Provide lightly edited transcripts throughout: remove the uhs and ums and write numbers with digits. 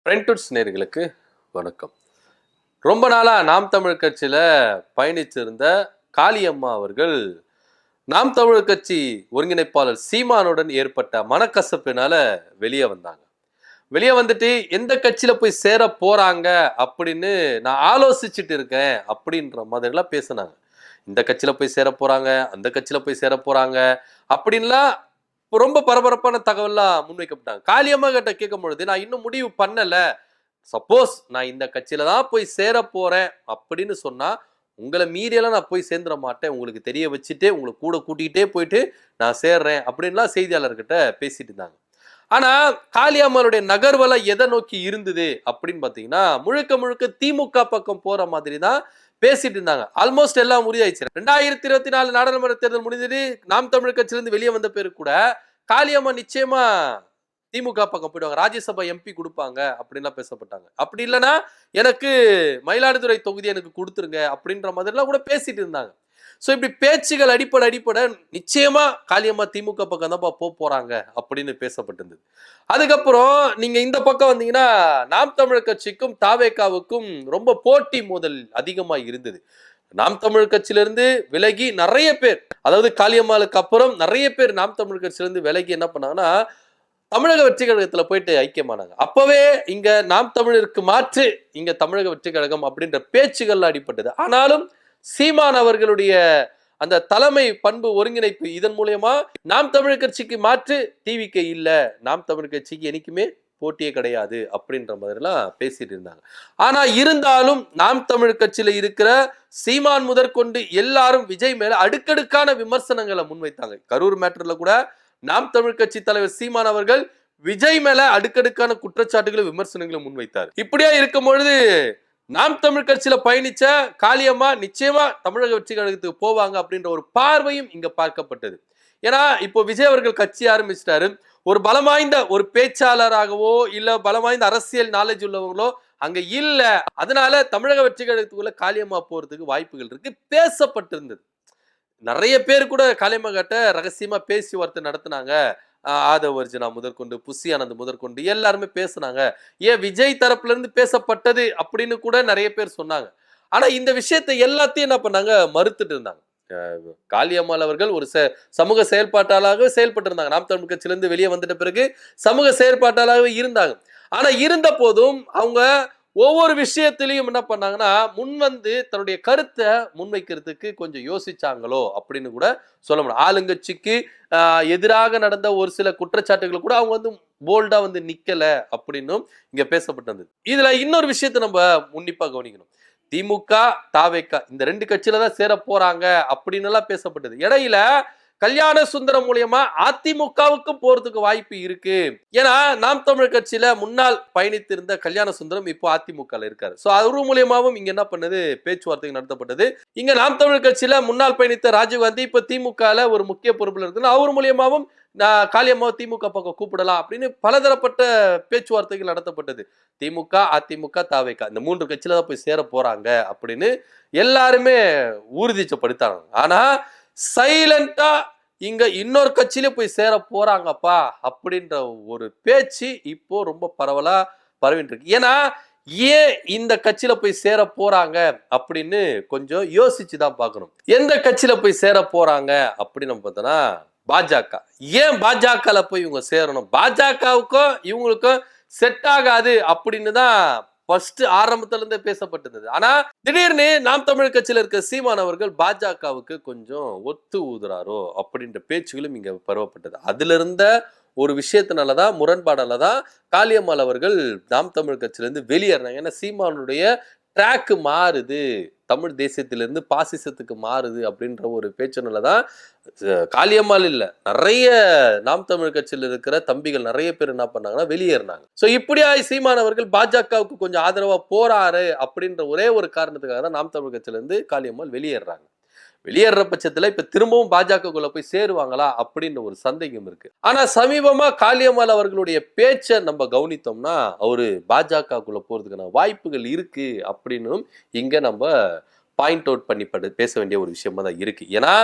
பிரிண்டட்ஸ் நேயர்களுக்கு வணக்கம். ரொம்ப நாளா நாம் தமிழ் கட்சியில பயணிச்சிருந்த காளியம்மா அவர்கள் நாம் தமிழ் கட்சி ஒருங்கிணைப்பாளர் சீமானுடன் ஏற்பட்ட மனக்கசப்பினால வெளியே வந்தாங்க. வெளியே வந்துட்டு எந்த கட்சியில போய் சேர போறாங்க அப்படின்னு நான் ஆலோசிச்சுட்டு இருக்கேன் அப்படின்ற மாதிரிலாம் பேசினாங்க. இந்த கட்சியில போய் சேர போறாங்க, அந்த கட்சியில போய் சேர போறாங்க அப்படின்லாம் ரொம்ப பரபரப்பான தகவல்லாம் முன்வைக்கப்பட்டாங்க. காளியம்மா கிட்ட கேட்கும் பொழுது நான் இன்னும் முடிவு பண்ணல, சப்போஸ் நான் இந்த கட்சியில தான் போய் சேர போறேன் அப்படின்னு சொன்னா உங்களை மீறியெல்லாம் நான் போய் சேர்ந்துட மாட்டேன், உங்களுக்கு தெரிய வச்சுட்டே உங்களை கூட கூட்டிகிட்டே போயிட்டு நான் சேர்றேன் அப்படின்லாம் செய்தியாளர்கிட்ட பேசிட்டு இருந்தாங்க. ஆனா காளியம்மாளுடைய நகர்வலை எதை நோக்கி இருந்தது அப்படின்னு பாத்தீங்கன்னா முழுக்க முழுக்க திமுக பக்கம் போற மாதிரி தான் பேசிட்டு இருந்தாங்க. ஆல்மோஸ்ட் எல்லாம் முடியாயிடுச்சு. 2024 நாடாளுமன்ற தேர்தல் முடிஞ்சது. நாம் தமிழ் கட்சியிலிருந்து வெளியே வந்த பேரு கூட காளியம்மா நிச்சயமா திமுக பக்கம் போயிடுவாங்க, ராஜ்யசபா எம்பி கொடுப்பாங்க அப்படின்லாம் பேசப்பட்டாங்க. அப்படி இல்லைன்னா எனக்கு மயிலாடுதுறை தொகுதி எனக்கு கொடுத்துருங்க அப்படின்ற மாதிரிலாம் கூட பேசிட்டு இருந்தாங்க. ஸோ இப்படி பேச்சுகள் அடிப்படை நிச்சயமா காளியம்மா திமுக பக்கம் தான் போறாங்க அப்படின்னு பேசப்பட்டிருந்தது. அதுக்கப்புறம் நீங்க இந்த பக்கம் வந்தீங்கன்னா நாம் தமிழர் கட்சிக்கும் தாவேகாவுக்கும் ரொம்ப போட்டி மோதல் அதிகமா இருந்தது. நாம் தமிழ் கட்சியிலிருந்து விலகி நிறைய பேர், அதாவது காளியம்மாளுக்கு அப்புறம் நிறைய பேர் நாம் தமிழ் கட்சியிலிருந்து விலகி என்ன பண்ணாங்கன்னா தமிழக வெற்றி கழகத்துல போயிட்டு ஐக்கியமானாங்க. அப்பவே இங்க நாம் தமிழருக்கு மாற்று இங்க தமிழக வெற்றி கழகம் அப்படின்ற பேச்சுகள் அடிப்பட்டது. ஆனாலும் சீமான் அவர்களுடைய அந்த தலைமை பண்பு ஒருங்கிணைப்பு இதன் மூலமா நாம் தமிழ் கட்சிக்கு மாற்று டிவிக்க இல்ல, நாம் தமிழ் கட்சிக்கு என்னைக்குமே போட்டியே கிடையாது அப்படின்ற மாதிரிலாம் பேசிட்டு இருந்தாங்க. ஆனா இருந்தாலும் நாம் தமிழ் கட்சியில இருக்கிற சீமான் முதற்கொண்டு எல்லாரும் விஜய் மேல அடுக்கடுக்கான விமர்சனங்களை முன்வைத்தாங்க. கரூர் மேட்டர்ல கூட நாம் தமிழ் கட்சி தலைவர் சீமான் அவர்கள் விஜய் மேல அடுக்கடுக்கான குற்றச்சாட்டுகளை விமர்சனங்களை முன்வைத்தார். இப்படியா இருக்கும் பொழுது நாம் தமிழ் கட்சியில பயணிச்ச காளியம்மா நிச்சயமா தமிழக வெற்றி கழகத்துக்கு போவாங்க அப்படின்ற ஒரு பார்வையும் இங்க பார்க்கப்பட்டது. ஏன்னா இப்போ விஜய் அவர்கள் கட்சி ஆரம்பிச்சிட்டாரு. ஒரு பலமாய்ந்த ஒரு பேச்சாளராகவோ இல்ல பலமாய்ந்த அரசியல் நாலேஜ் உள்ளவங்களோ அங்க இல்ல, அதனால தமிழக வெற்றி கழகத்துக்குள்ள காளியம்மா போறதுக்கு வாய்ப்புகள் இருக்கு பேசப்பட்டிருந்தது. நிறைய பேர் கூட காளியம்மா கிட்ட ரகசியமா பேசி வார்த்தை நடத்தினாங்க. ஆதவ அர்ஜுனா முதற்கொண்டு புசி ஆனந்த் முதற்கொண்டு எல்லாருமே பேசுனாங்க. ஏன் விஜய் தரப்புல இருந்து பேசப்பட்டது அப்படின்னு கூட நிறைய பேர் சொன்னாங்க. ஆனா இந்த விஷயத்தை எல்லாத்தையும் என்ன பண்ணாங்க, மறுத்துட்டு இருந்தாங்க. காளியம்மாள் அவர்கள் ஒரு சமூக செயல்பாட்டாளராக செயல்பட்டு இருந்தாங்க. நாம் தமிழ் கட்சியிலிருந்து வெளியே வந்துட்ட பிறகு சமூக செயல்பாட்டாளராக இருந்தாங்க. ஆனா இருந்த போதும் அவங்க ஒவ்வொரு விஷயத்திலையும் என்ன பண்ணாங்கன்னா முன்வந்து தன்னுடைய கருத்தை முன்வைக்கிறதுக்கு கொஞ்சம் யோசிச்சாங்களோ அப்படின்னு கூட சொல்ல முடியும். ஆளுங்கட்சிக்கு எதிராக நடந்த ஒரு சில குற்றச்சாட்டுகள் கூட அவங்க வந்து போல்டா வந்து நிக்கல அப்படின்னும் இங்க பேசப்பட்டது. இதுல இன்னொரு விஷயத்தை நம்ம உன்னிப்பா கவனிக்கணும். திமுக தாவேகா இந்த ரெண்டு கட்சியில தான் சேர போறாங்க அப்படின்னு எல்லாம் பேசப்பட்டது. இடையில கல்யாண சுந்தரம் மூலியமா அதிமுகவுக்கும் போறதுக்கு வாய்ப்பு இருக்கு. ஏன்னா நாம் தமிழ் கட்சியில முன்னாள் பயணித்திருந்த கல்யாண சுந்தரம் இப்போ அதிமுக இருக்காரு. சோ அவரு மூலியமாவும் இங்க என்ன பண்ணது பேச்சுவார்த்தை நடத்தப்பட்டது. இங்க நாம் தமிழ் கட்சியில முன்னாள் பயணித்த ராஜீவ்காந்தி இப்ப திமுக ஒரு முக்கிய பொறுப்புல இருக்கு. அவர் மூலியமாவும் காளியம்மாவை திமுக பக்கம் கூப்பிடலாம் அப்படின்னு பலதரப்பட்ட பேச்சுவார்த்தைகள் நடத்தப்பட்டது. திமுக அதிமுக தாவேகா இந்த மூன்று கட்சியில தான் போய் சேர போறாங்க அப்படின்னு எல்லாருமே ஊர்ஜிதப்படுத்தாங்க. ஆனா சைலண்டா இங்க இன்னொரு கட்சியில போய் சேர போறாங்கப்பா அப்படின்ற ஒரு பேச்சு இப்போ ரொம்ப பரவலா பரவிட்டு இருக்கு. ஏன்னா ஏன் இந்த கட்சியில போய் சேர போறாங்க அப்படின்னு கொஞ்சம் யோசிச்சுதான் பார்க்கணும். எந்த கட்சியில போய் சேர போறாங்க அப்படின்னு நம்ம பார்த்தோம்னா பாஜக. ஏன் பாஜக போய் இவங்க சேரணும், பாஜகவுக்கும் இவங்களுக்கும் செட் ஆகாது அப்படின்னு தான் ஃபர்ஸ்ட் ஆரம்பத்துல இருந்தே பேசப்பட்டிருந்தது. ஆனா திடீர்னு நாம் தமிழ் கட்சியில இருக்க சீமான் அவர்கள் பாஜகவுக்கு கொஞ்சம் ஒத்து ஊதுறாரோ அப்படின்ற பேச்சுகளும் இங்க பரவப்பட்டது. அதுல இருந்த ஒரு விஷயத்தினாலதான் முரண்பாடாலதான் காளியம்மாள் அவர்கள் நாம் தமிழ் கட்சியில இருந்து வெளியேறாங்க. ஏன்னா சீமானுடைய ட்ராக் மாறுது, தமிழ் தேசியத்திலிருந்து பாசிசத்துக்கு மாறுது அப்படின்ற ஒரு பேச்சுனாலதான் காளியம்மாள் இல்ல நிறைய நாம் தமிழ் கட்சியில் இருக்கிற தம்பிகள் நிறைய பேர் என்ன பண்ணாங்கன்னா வெளியேறினாங்க. சோ இப்படியா சீமானவர்கள் பாஜகவுக்கு கொஞ்சம் ஆதரவா போறாரு அப்படின்ற ஒரே ஒரு காரணத்துக்காக தான் நாம் தமிழ் கட்சியில இருந்து காளியம்மாள் வெளியேறாங்க. வெளியேற பட்சத்துல இப்ப திரும்பவும் பாஜகக்குள்ள போய் சேருவாங்களா அப்படின்னு ஒரு சந்தேகம் இருக்கு. ஆனா சமீபமா காளியம்மாள் அவர்களுடைய பேச்சை நம்ம கவனித்தோம்னா அவரு பாஜகக்குள்ள போறதுக்கான வாய்ப்புகள் இருக்கு அப்படின்னும் இங்க நம்ம பாயிண்ட் அவுட் பண்ணி பேச வேண்டிய ஒரு விஷயமா தான் இருக்கு. ஏன்னா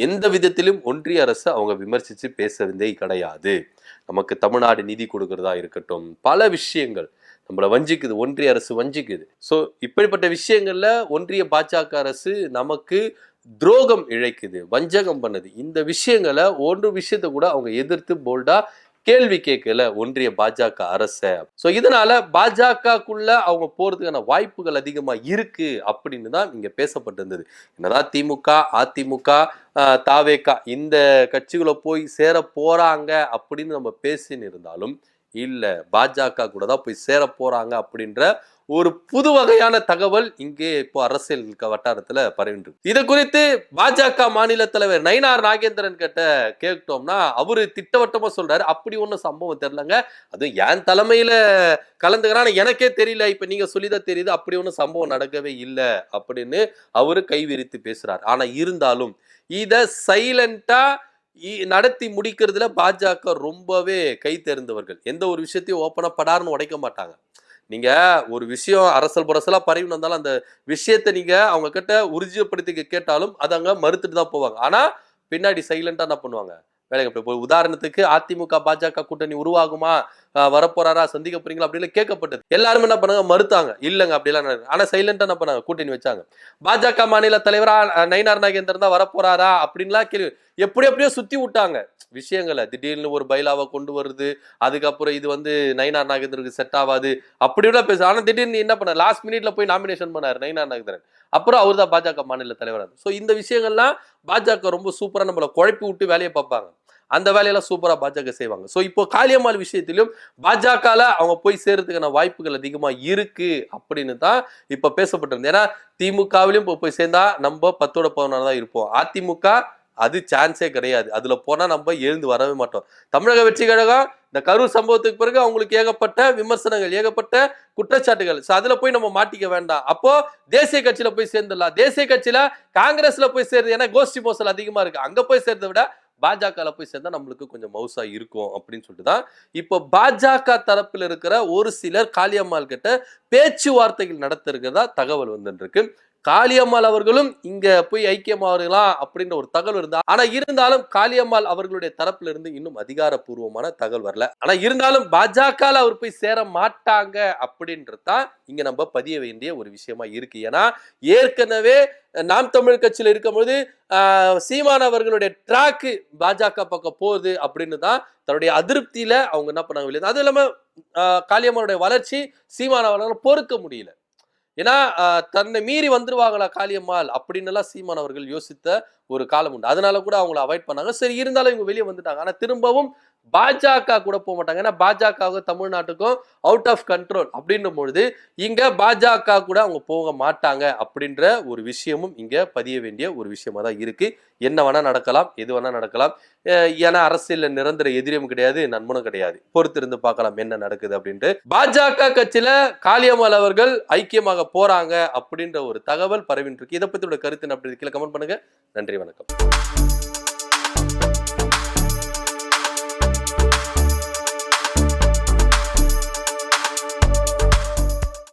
எந்த விதத்திலும் ஒன்றிய அரசு அவங்க விமர்சிச்சு பேச வேண்டிய கிடையாது. நமக்கு தமிழ்நாடு நிதி கொடுக்கறதா இருக்கட்டும், பல விஷயங்கள் நம்மளை வஞ்சிக்குது, ஒன்றிய அரசு வஞ்சிக்குது. ஸோ இப்படிப்பட்ட விஷயங்கள்ல ஒன்றிய பாஜக அரசு நமக்கு துரோகம் இழைக்குது, வஞ்சகம் பண்ணுது. இந்த விஷயங்களை ஒரு விஷயத்த கூட அவங்க எதிர்த்து போல்டா கேள்வி கேட்கல ஒன்றிய பாஜக அரச. ஸோ இதனால பாஜகக்குள்ள அவங்க போறதுக்கான வாய்ப்புகள் அதிகமா இருக்கு அப்படின்னு தான் இங்க பேசப்பட்டிருந்தது. என்னதான் திமுக, அதிமுக, தாவேகா இந்த கட்சிகளை போய் சேர போறாங்க அப்படின்னு நம்ம பேசின்னு இருந்தாலும் இல்ல, பாஜக கூட தான் போய் சேர போறாங்க அப்படின்ற ஒரு புது வகையான தகவல் இங்கே இப்போ அரசியல் வட்டாரத்துல பரவிட்டு. இது குறித்து பாஜக மாநில தலைவர் நயினார் நாகேந்திரன் கிட்ட கேட்டோம்னா அவரு திட்டவட்டமா சொல்றாரு, அப்படி ஒன்னும் சம்பவம் தெரியலங்க, அது என் தலைமையில கலந்துக்கிறான் எனக்கே தெரியல, இப்ப நீங்க சொல்லிதான் தெரியுது, அப்படி ஒன்னும் சம்பவம் நடக்கவே இல்லை அப்படின்னு அவரு கை விரித்து பேசுறாரு. ஆனா இருந்தாலும் இத சைலண்டா நடத்தி முடிக்கிறதுல பாஜக ரொம்பவே கை தேர்ந்தவர்கள். எந்த ஒரு விஷயத்தையும் ஓப்பனா படார்னு உடைக்க மாட்டாங்க. நீங்க ஒரு விஷயம் அரசல் புரசலா பரவி வந்தாலும் அந்த விஷயத்தை நீங்க அவங்க கிட்ட உறுதிப்படுத்தி கேட்டாலும் அதை அங்க மறுத்துட்டு தான் போவாங்க. ஆனா பின்னாடி சைலண்டா என்ன பண்ணுவாங்க, வேலைக்கு. உதாரணத்துக்கு அதிமுக பாஜக கூட்டணி உருவாகுமா, வரப்போறாரா, சந்திக்க போறீங்களா அப்படின்னு கேட்கப்பட்டது. எல்லாரும் என்ன பண்ணாங்க, மறுத்தாங்க. இல்லங்க அப்படிலாம். ஆனா சைலண்டா என்ன பண்ணாங்க, கூட்டணி வச்சாங்க. பாஜக மாநில தலைவரா நயினார் நாகேந்திரன் தான் வரப்போறாரா அப்படின்லாம் கேள்வி எப்படியோ சுத்தி விட்டாங்க விஷயங்களை. திடீர்னு ஒரு பைலாவை கொண்டு வருது, அதுக்கப்புறம் இது நயினார் நாகேந்திரனுக்கு செட் ஆகாது அப்படிலாம் பேச. ஆனா திடீர்னு என்ன பண்ண, லாஸ்ட் மினிட்ல போய் நாமினேஷன் பண்ணாரு நயினார் நாகேந்திரன். அப்புறம் அவர் தான் பாஜக மாநில தலைவர். ஸோ இந்த விஷயங்கள்லாம் பாஜக ரொம்ப சூப்பரா நம்மளை குழப்பி விட்டு வேலையை பார்ப்பாங்க. அந்த வேலையெல்லாம் சூப்பரா பாஜக செய்வாங்க. ஸோ இப்போ காளியம்மாள் விஷயத்திலும் பாஜகல அவங்க போய் சேர்றதுக்கான வாய்ப்புகள் அதிகமா இருக்கு அப்படின்னு தான் இப்ப பேசப்பட்டிருந்தது. ஏன்னா திமுகவிலும் போய் சேர்ந்தா நம்ம 10ஓட 11 தான் இருப்போம். அதிமுக அது சான்ஸே கிடையாது. அதுல போனா நம்ம எழுந்து வரவே மாட்டோம். தமிழக வெற்றி கழகம் இந்த கரூர் சம்பவத்துக்கு பிறகு அவங்களுக்கு ஏகப்பட்ட விமர்சனங்கள், ஏகப்பட்ட குற்றச்சாட்டுகள். அதுல போய் நம்ம மாட்டிக்க வேண்டாம். அப்போ தேசிய கட்சியில போய் சேர்ந்துடலாம். தேசிய கட்சியில காங்கிரஸ்ல போய் சேர்ந்து, ஏன்னா கோஷ்டி மோசல் அதிகமா இருக்கு, அங்க போய் சேர்றதை விட பாஜக போய் சேர்ந்தா நம்மளுக்கு கொஞ்சம் மவுசா இருக்கும் அப்படின்னு சொல்லிட்டு தான் இப்போ பாஜக தரப்பில் இருக்கிற ஒரு சிலர் காளியம்மாள் கிட்ட பேச்சுவார்த்தைகள் நடத்த இருக்கிறதா தகவல் வந்துருக்கு. காளியம்மாள் அவர்களும் இங்க போய் ஐக்கியமாகலாம் அப்படின்ற ஒரு தகவல் இருந்தா, ஆனா இருந்தாலும் காளியம்மாள் அவர்களுடைய தரப்புல இருந்து இன்னும் அதிகாரப்பூர்வமான தகவல் வரல. ஆனா இருந்தாலும் பாஜக அவர் போய் சேர மாட்டாங்க அப்படின்றதான் இங்க நம்ம பதிய வேண்டிய ஒரு விஷயமா இருக்கு. ஏன்னா ஏற்கனவே நாம் தமிழ் கட்சியில இருக்கும்போது சீமான் அவர்களுடைய டிராக்கு பாஜக பக்கம் போகுது அப்படின்னு தான் தன்னுடைய அதிருப்தியில அவங்க என்ன பண்ணாங்க. அது இல்லாம காளியம்மாளுடைய வளர்ச்சி சீமான் அவர்களால் பொறுக்க முடியல. ஏன்னா தன்னை மீறி வந்துருவாங்களா காளியம்மாள் அப்படின்னு எல்லாம் சீமான் அவர்கள் யோசித்த ஒரு காலம் உண்டு. அதனால கூட அவங்களை அவாய்ட் பண்ணாங்க. சரி, இருந்தாலும் இவங்க வெளியே வந்துட்டாங்க. ஆனா திரும்பவும் பாஜக கூட போக மாட்டாங்க. ஏன்னா பாஜக தமிழ்நாட்டுக்கும் அவுட் ஆஃப் கண்ட்ரோல் அப்படின்னும் பொழுது இங்க பாஜக கூட அவங்க போக மாட்டாங்க அப்படின்ற ஒரு விஷயமும் இங்க பதிய வேண்டிய ஒரு விஷயமா தான் இருக்கு. என்ன வேணா நடக்கலாம், எது வேணா நடக்கலாம். ஏன்னா அரசியல் நிரந்தர எதிரியும் கிடையாது, நண்பனும் கிடையாது. பொறுத்திருந்து பார்க்கலாம் என்ன நடக்குது அப்படின்ட்டு. பாஜக கட்சியில காளியம்மாள் அவர்கள் ஐக்கியமாக போறாங்க அப்படின்ற ஒரு தகவல் பரவிட்டு இருக்கு. இதை பத்தி கருத்து அப்படி கீழே கமெண்ட் பண்ணுங்க. நன்றி, வணக்கம்.